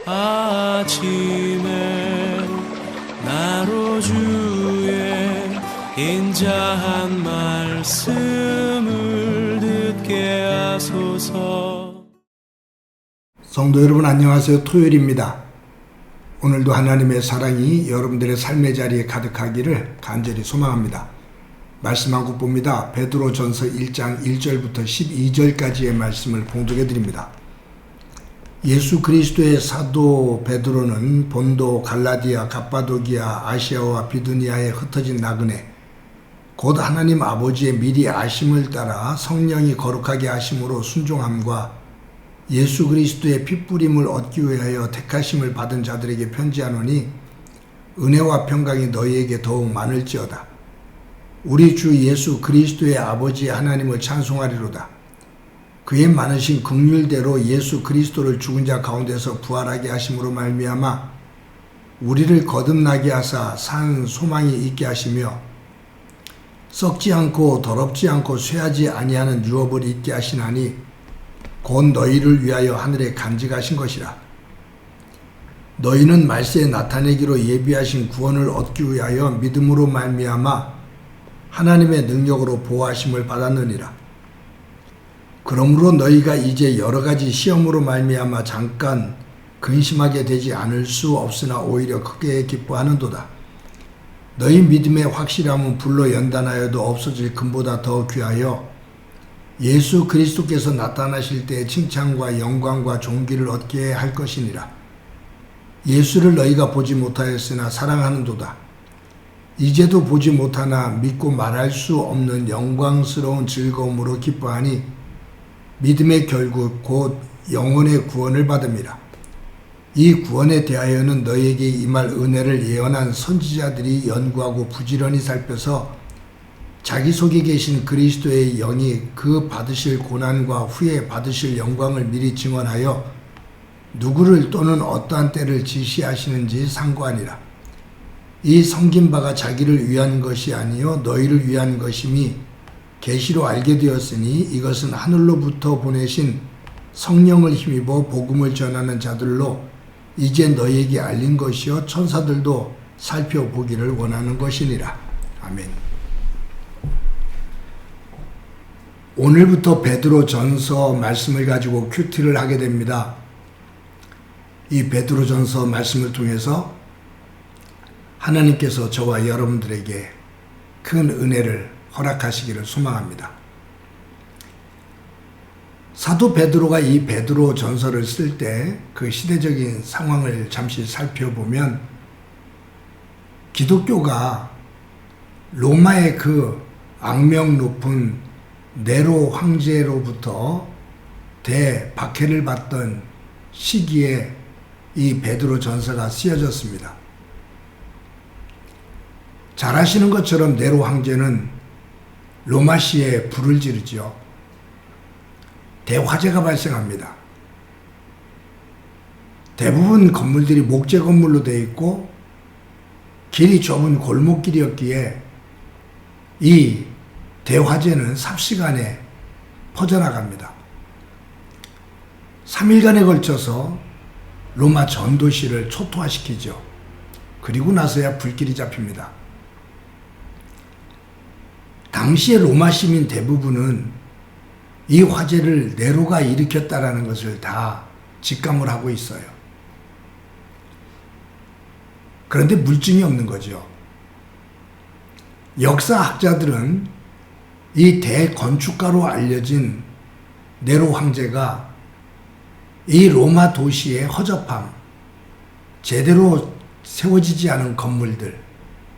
아침에 나로 주의 인자한 말씀을 듣게 하소서. 성도 여러분 안녕하세요. 토요일입니다. 오늘도 하나님의 사랑이 여러분들의 삶의 자리에 가득하기를 간절히 소망합니다. 말씀 한 곡 봅니다. 베드로전서 1장 1절부터 12절까지의 말씀을 봉독해 드립니다. 예수 그리스도의 사도 베드로는 본도, 갈라디아, 갑바도기아, 아시아와 비두니아에 흩어진 나그네, 곧 하나님 아버지의 미리 아심을 따라 성령이 거룩하게 하심으로 순종함과 예수 그리스도의 핏부림을 얻기 위하여 택하심을 받은 자들에게 편지하노니 은혜와 평강이 너희에게 더욱 많을지어다. 우리 주 예수 그리스도의 아버지 하나님을 찬송하리로다. 그의 많으신 긍휼대로 예수 그리스도를 죽은 자 가운데서 부활하게 하심으로 말미암아 우리를 거듭나게 하사 산 소망이 있게 하시며 썩지 않고 더럽지 않고 쇠하지 아니하는 유업을 있게 하시나니 곧 너희를 위하여 하늘에 간직하신 것이라. 너희는 말세에 나타내기로 예비하신 구원을 얻기 위하여 믿음으로 말미암아 하나님의 능력으로 보호하심을 받았느니라. 그러므로 너희가 이제 여러 가지 시험으로 말미암아 잠깐 근심하게 되지 않을 수 없으나 오히려 크게 기뻐하는도다. 너희 믿음의 확실함은 불로 연단하여도 없어질 금보다 더 귀하여 예수 그리스도께서 나타나실 때 칭찬과 영광과 존귀를 얻게 할 것이니라. 예수를 너희가 보지 못하였으나 사랑하는도다. 이제도 보지 못하나 믿고 말할 수 없는 영광스러운 즐거움으로 기뻐하니 믿음의 결국 곧 영혼의 구원을 받음이라. 이 구원에 대하여는 너희에게 임할 은혜를 예언한 선지자들이 연구하고 부지런히 살펴서 자기 속에 계신 그리스도의 영이 그 받으실 고난과 후에 받으실 영광을 미리 증언하여 누구를 또는 어떠한 때를 지시하시는지 상고하니라. 이 섬긴 바가 자기를 위한 것이 아니요 너희를 위한 것임이 계시로 알게 되었으니 이것은 하늘로부터 보내신 성령을 힘입어 복음을 전하는 자들로 이제 너희에게 알린 것이요 천사들도 살펴보기를 원하는 것이니라. 아멘. 오늘부터 베드로전서 말씀을 가지고 큐티를 하게 됩니다. 이 베드로전서 말씀을 통해서 하나님께서 저와 여러분들에게 큰 은혜를 허락하시기를 소망합니다. 사도 베드로가 이 베드로전서를 쓸 때 그 시대적인 상황을 잠시 살펴보면 기독교가 로마의 그 악명 높은 네로 황제로부터 대박해를 받던 시기에 이 베드로전서가 쓰여졌습니다. 잘 아시는 것처럼 네로 황제는 로마시에 불을 지르죠. 대화재가 발생합니다. 대부분 건물들이 목재 건물로 되어 있고 길이 좁은 골목길이었기에 이 대화재는 삽시간에 퍼져나갑니다. 3일간에 걸쳐서 로마 전 도시를 초토화시키죠. 그리고 나서야 불길이 잡힙니다. 당시의 로마 시민 대부분은 이 화재를 네로가 일으켰다라는 것을 다 직감을 하고 있어요. 그런데 물증이 없는 거죠. 역사학자들은 이 대건축가로 알려진 네로 황제가 이 로마 도시의 허접함, 제대로 세워지지 않은 건물들,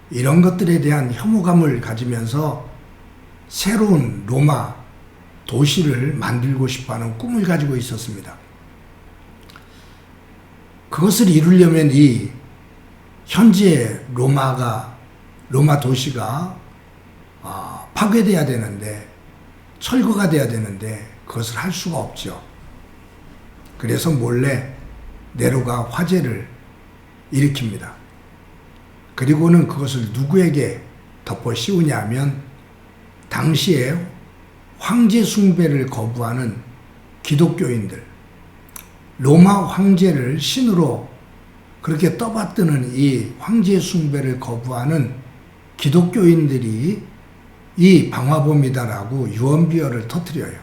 이런 것들에 대한 혐오감을 가지면서 새로운 로마 도시를 만들고 싶어하는 꿈을 가지고 있었습니다. 그것을 이루려면 이 현지의 로마 도시가 파괴돼야 되는데, 철거가 돼야 되는데 그것을 할 수가 없죠. 그래서 몰래 네로가 화재를 일으킵니다. 그리고는 그것을 누구에게 덮어 씌우냐 하면 당시에 황제 숭배를 거부하는 기독교인들, 로마 황제를 신으로 그렇게 떠받드는 이 황제 숭배를 거부하는 기독교인들이 이 방화범이다라고 유언비어를 터뜨려요.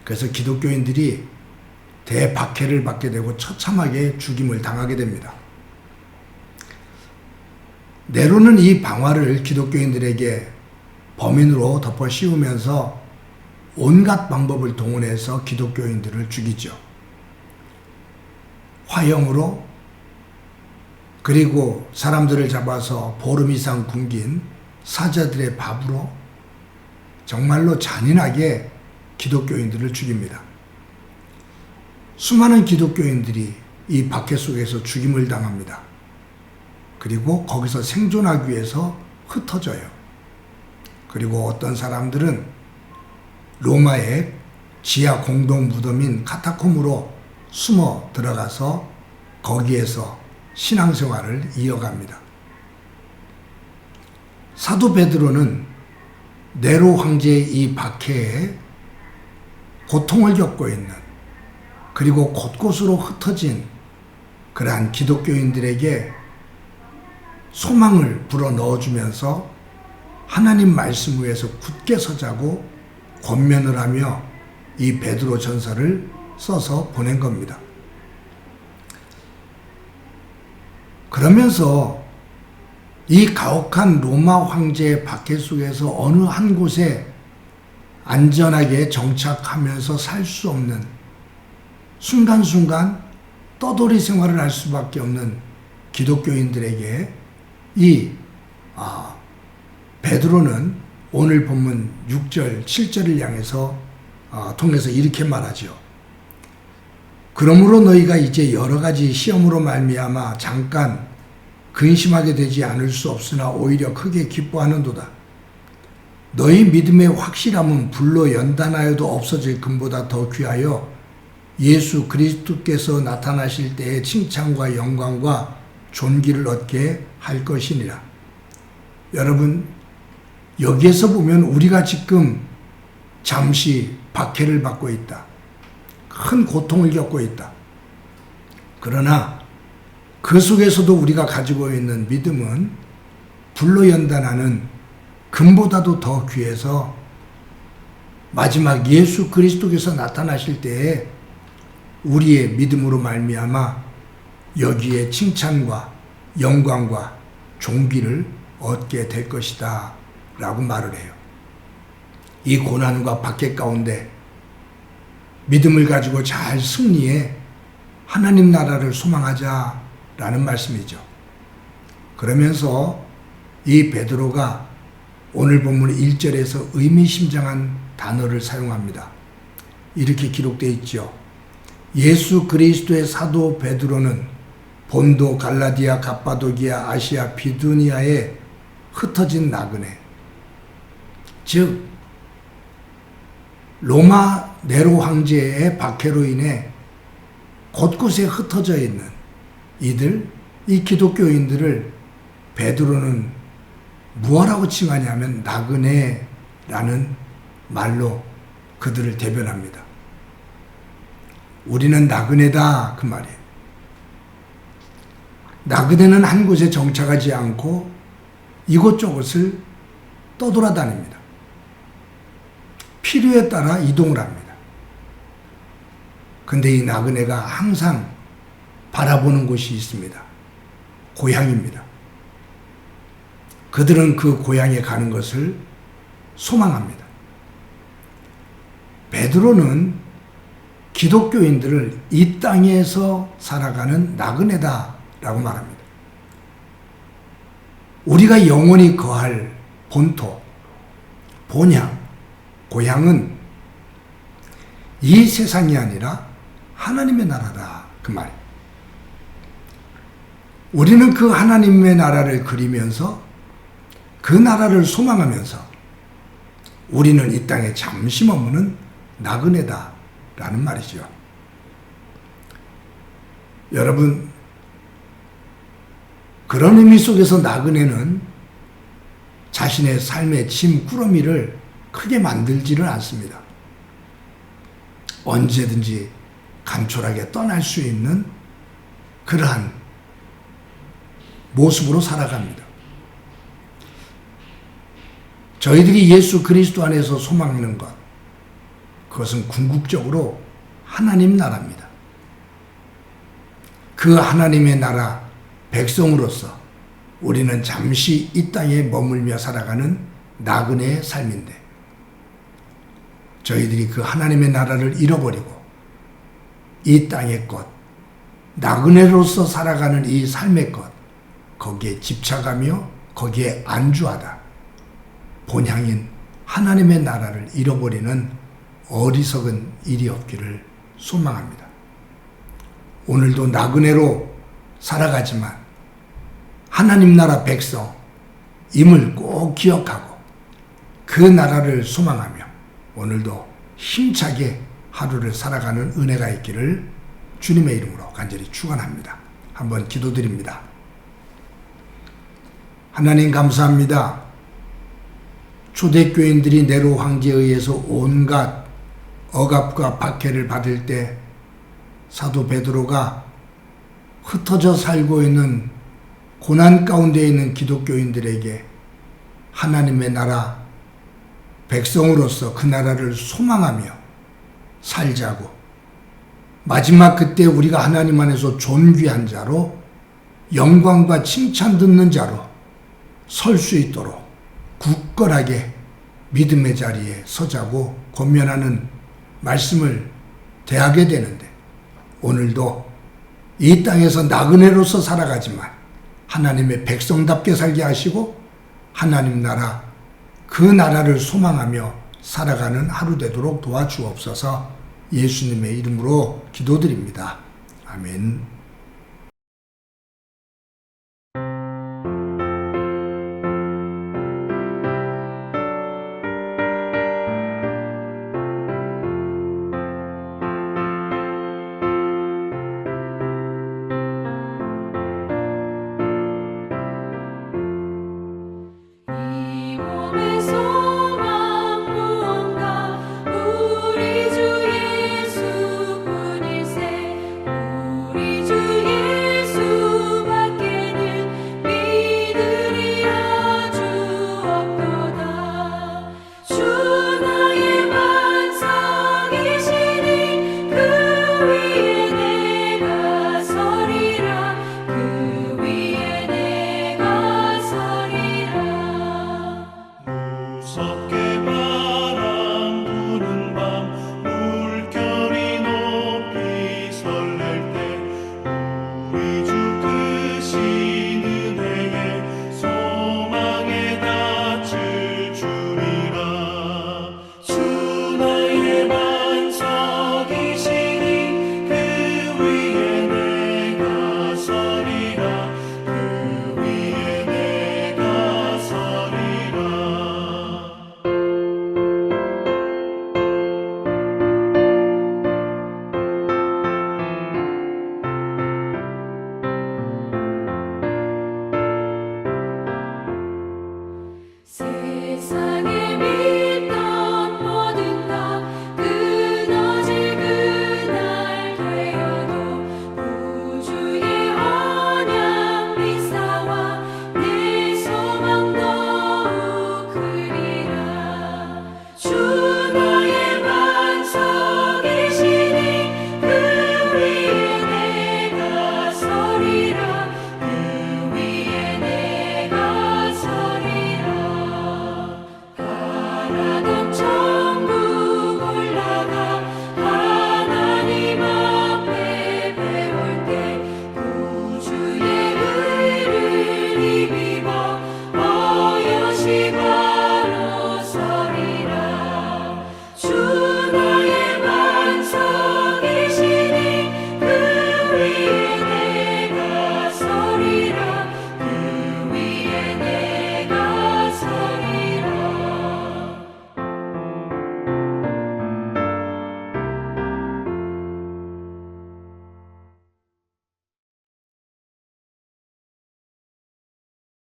그래서 기독교인들이 대박해를 받게 되고 처참하게 죽임을 당하게 됩니다. 네로는 이 방화를 기독교인들에게 범인으로 덮어 씌우면서 온갖 방법을 동원해서 기독교인들을 죽이죠. 화형으로, 그리고 사람들을 잡아서 보름 이상 굶긴 사자들의 밥으로 정말로 잔인하게 기독교인들을 죽입니다. 수많은 기독교인들이 이 박해 속에서 죽임을 당합니다. 그리고 거기서 생존하기 위해서 흩어져요. 그리고 어떤 사람들은 로마의 지하 공동 무덤인 카타콤으로 숨어 들어가서 거기에서 신앙생활을 이어갑니다. 사도 베드로는 네로 황제의 이 박해에 고통을 겪고 있는, 그리고 곳곳으로 흩어진 그러한 기독교인들에게 소망을 불어넣어주면서 하나님 말씀 위에서 굳게 서자고 권면을 하며 이 베드로 전서를 써서 보낸 겁니다. 그러면서 이 가혹한 로마 황제의 박해 속에서 어느 한 곳에 안전하게 정착하면서 살 수 없는, 순간순간 떠돌이 생활을 할 수밖에 없는 기독교인들에게 이 베드로는 오늘 본문 6절, 7절을 향해서 통해서 이렇게 말하죠. 그러므로 너희가 이제 여러 가지 시험으로 말미암아 잠깐 근심하게 되지 않을 수 없으나 오히려 크게 기뻐하는도다. 너희 믿음의 확실함은 불로 연단하여도 없어질 금보다 더 귀하여 예수 그리스도께서 나타나실 때의 칭찬과 영광과 존귀를 얻게 할 것이니라. 여러분, 여기에서 보면 우리가 지금 잠시 박해를 받고 있다. 큰 고통을 겪고 있다. 그러나 그 속에서도 우리가 가지고 있는 믿음은 불로 연단하는 금보다도 더 귀해서 마지막 예수 그리스도께서 나타나실 때에 우리의 믿음으로 말미암아 여기에 칭찬과 영광과 존귀를 얻게 될 것이다 라고 말을 해요. 이 고난과 박해 가운데 믿음을 가지고 잘 승리해 하나님 나라를 소망하자라는 말씀이죠. 그러면서 이 베드로가 오늘 본문 1절에서 의미심장한 단어를 사용합니다. 이렇게 기록되어 있죠. 예수 그리스도의 사도 베드로는 본도, 갈라디아, 갑바도기아, 아시아, 비두니아에 흩어진 나그네, 즉 로마 네로 황제의 박해로 인해 곳곳에 흩어져 있는 이 기독교인들을 베드로는 무엇라고 칭하냐면 나그네라는 말로 그들을 대변합니다. 우리는 나그네다, 그 말이에요. 나그네는 한 곳에 정착하지 않고 이곳저곳을 떠돌아다닙니다. 필요에 따라 이동을 합니다. 근데 이 나그네가 항상 바라보는 곳이 있습니다. 고향입니다. 그들은 그 고향에 가는 것을 소망합니다. 베드로는 기독교인들을 이 땅에서 살아가는 나그네다라고 말합니다. 우리가 영원히 거할 본토, 본향, 고향은 이 세상이 아니라 하나님의 나라다, 그 말이에요. 우리는 그 하나님의 나라를 그리면서 그 나라를 소망하면서 우리는 이 땅에 잠시 머무는 나그네다 라는 말이죠. 여러분, 그런 의미 속에서 나그네는 자신의 삶의 짐꾸러미를 크게 만들지를 않습니다. 언제든지 간촐하게 떠날 수 있는 그러한 모습으로 살아갑니다. 저희들이 예수 그리스도 안에서 소망하는 것, 그것은 궁극적으로 하나님 나라입니다. 그 하나님의 나라 백성으로서 우리는 잠시 이 땅에 머물며 살아가는 나그네의 삶인데, 저희들이 그 하나님의 나라를 잃어버리고 이 땅의 것, 나그네로서 살아가는 이 삶의 것, 거기에 집착하며 거기에 안주하다 본향인 하나님의 나라를 잃어버리는 어리석은 일이 없기를 소망합니다. 오늘도 나그네로 살아가지만 하나님 나라 백성임을 꼭 기억하고 그 나라를 소망하며 오늘도 힘차게 하루를 살아가는 은혜가 있기를 주님의 이름으로 간절히 축원합니다. 한번 기도드립니다. 하나님 감사합니다. 초대교인들이 네로 황제에 의해서 온갖 억압과 박해를 받을 때 사도 베드로가 흩어져 살고 있는 고난 가운데 있는 기독교인들에게 하나님의 나라 백성으로서 그 나라를 소망하며 살자고, 마지막 그때 우리가 하나님 안에서 존귀한 자로 영광과 칭찬 듣는 자로 설 수 있도록 굳건하게 믿음의 자리에 서자고 권면하는 말씀을 대하게 되는데, 오늘도 이 땅에서 나그네로서 살아가지만 하나님의 백성답게 살게 하시고 하나님 나라, 그 나라를 소망하며 살아가는 하루 되도록 도와주옵소서. 예수님의 이름으로 기도드립니다. 아멘.